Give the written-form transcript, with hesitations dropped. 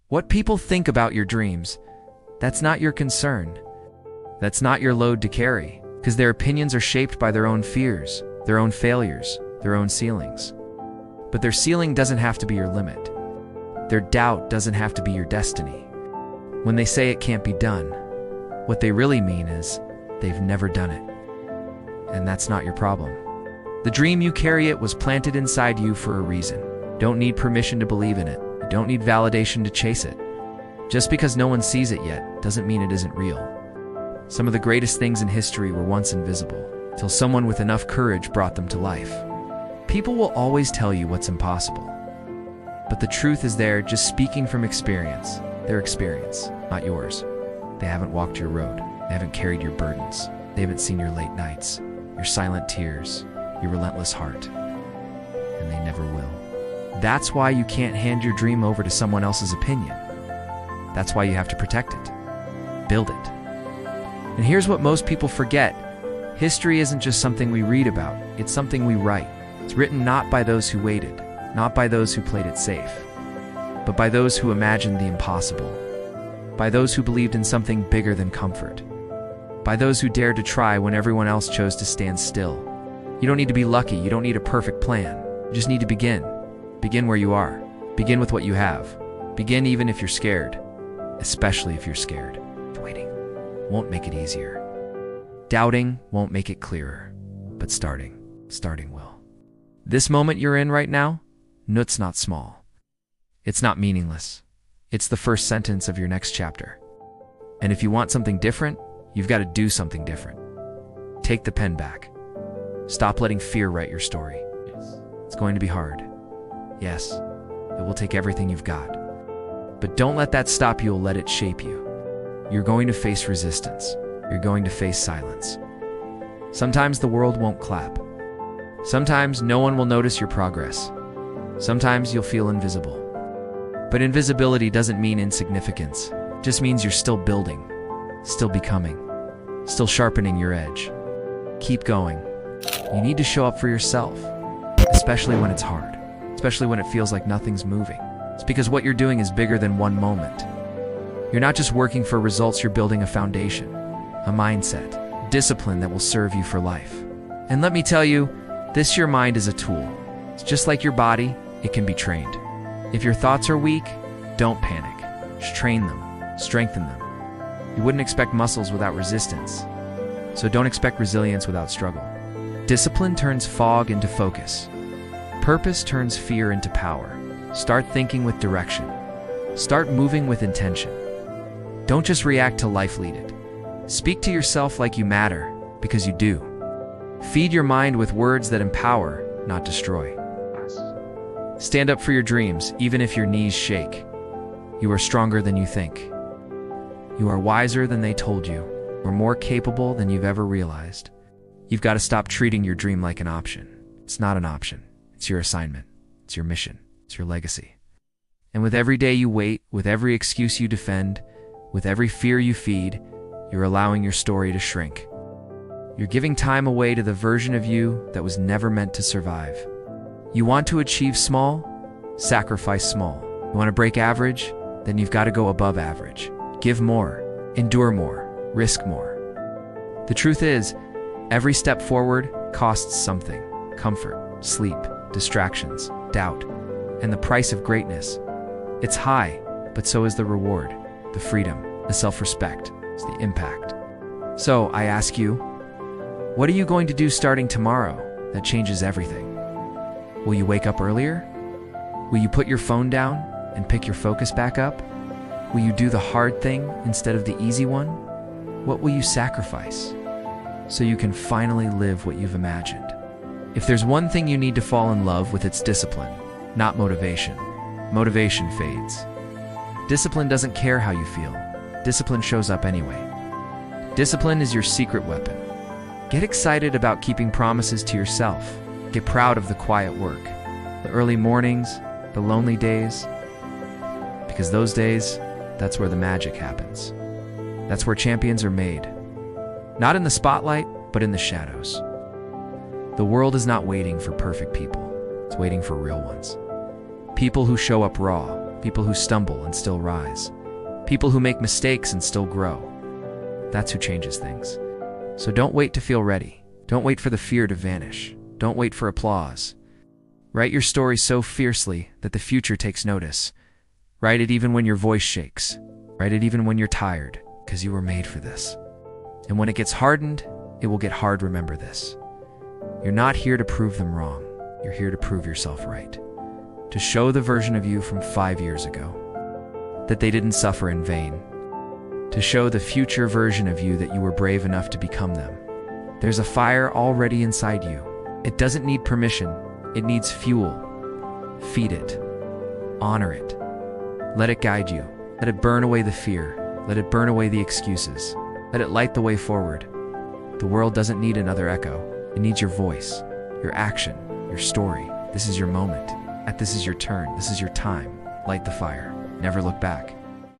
What people think about your dreams, that's not your concern. That's not your load to carry, because their opinions are shaped by their own fears, their own failures, their own ceilings. But their ceiling doesn't have to be your limit. Their doubt doesn't have to be your destiny. When they say it can't be done, what they really mean is they've never done it. And that's not your problem. The dream you carry, it was planted inside you for a reason. You don't need permission to believe in it. You don't need validation to chase it. Just because no one sees it yet doesn't mean it isn't real. Some of the greatest things in history were once invisible, till someone with enough courage brought them to life. People will always tell you what's impossible. But the truth is they're just speaking from experience. Their experience, not yours. They haven't walked your road. They haven't carried your burdens. They haven't seen your late nights, your silent tears, your relentless heart. And they never will. That's why you can't hand your dream over to someone else's opinion. That's why you have to protect it. Build it. And here's what most people forget. History isn't just something we read about. It's something we write. It's written not by those who waited, not by those who played it safe, but by those who imagined the impossible, by those who believed in something bigger than comfort, by those who dared to try when everyone else chose to stand still. You don't need to be lucky. You don't need a perfect plan. You just need to begin. Begin where you are. Begin with what you have. Begin even if you're scared, especially if you're scared. Waiting won't make it easier. Doubting won't make it clearer, but starting will. This moment you're in right now, it's not small. It's not meaningless. It's the first sentence of your next chapter. And if you want something different, you've got to do something different. Take the pen back. Stop letting fear write your story. It's going to be hard. Yes, it will take everything you've got. But don't let that stop you. Let it shape you. You're going to face resistance. You're going to face silence. Sometimes the world won't clap. Sometimes no one will notice your progress. Sometimes you'll feel invisible. But invisibility doesn't mean insignificance. It just means you're still building, still becoming, still sharpening your edge. Keep going. You need to show up for yourself, especially when it's hard, especially when it feels like nothing's moving. It's because what you're doing is bigger than one moment. You're not just working for results, you're building a foundation, a mindset, discipline that will serve you for life. And let me tell you, your mind is a tool. It's just like your body, it can be trained. If your thoughts are weak, don't panic. Just train them, strengthen them. You wouldn't expect muscles without resistance, so don't expect resilience without struggle. Discipline turns fog into focus. Purpose turns fear into power. Start thinking with direction. Start moving with intention. Don't just react to life, lead it. Speak to yourself like you matter, because you do. Feed your mind with words that empower, not destroy. Stand up for your dreams, even if your knees shake. You are stronger than you think. You are wiser than they told you, or more capable than you've ever realized. You've got to stop treating your dream like an option. It's not an option. It's your assignment. It's your mission. It's your legacy. And with every day you wait, with every excuse you defend, with every fear you feed, you're allowing your story to shrink. You're giving time away to the version of you that was never meant to survive. You want to achieve small? Sacrifice small. You want to break average? Then you've got to go above average. Give more, endure more, risk more. The truth is, every step forward costs something. Comfort, sleep, distractions, doubt, and the price of greatness. It's high, but so is the reward, the freedom, the self-respect, it's the impact. So I ask you, what are you going to do starting tomorrow that changes everything? Will you wake up earlier? Will you put your phone down and pick your focus back up? Will you do the hard thing instead of the easy one? What will you sacrifice so you can finally live what you've imagined? If there's one thing you need to fall in love with, it's discipline, not motivation. Motivation fades. Discipline doesn't care how you feel. Discipline shows up anyway. Discipline is your secret weapon. Get excited about keeping promises to yourself. Get proud of the quiet work, the early mornings, the lonely days. Because those days, that's where the magic happens. That's where champions are made. Not in the spotlight, but in the shadows. The world is not waiting for perfect people. It's waiting for real ones. People who show up raw, people who stumble and still rise, people who make mistakes and still grow. That's who changes things. So don't wait to feel ready. Don't wait for the fear to vanish. Don't wait for applause. Write your story so fiercely that the future takes notice. Write it even when your voice shakes. Write it even when you're tired, because you were made for this. And when it gets hardened, it will get hard. Remember this. You're not here to prove them wrong. You're here to prove yourself right. To show the version of you from 5 years ago that they didn't suffer in vain. To show the future version of you that you were brave enough to become them. There's a fire already inside you. It doesn't need permission. It needs fuel. Feed it. Honor it. Let it guide you. Let it burn away the fear. Let it burn away the excuses. Let it light the way forward. The world doesn't need another echo. It needs your voice, your action, your story. This is your moment. This is your turn. This is your time. Light the fire. Never look back.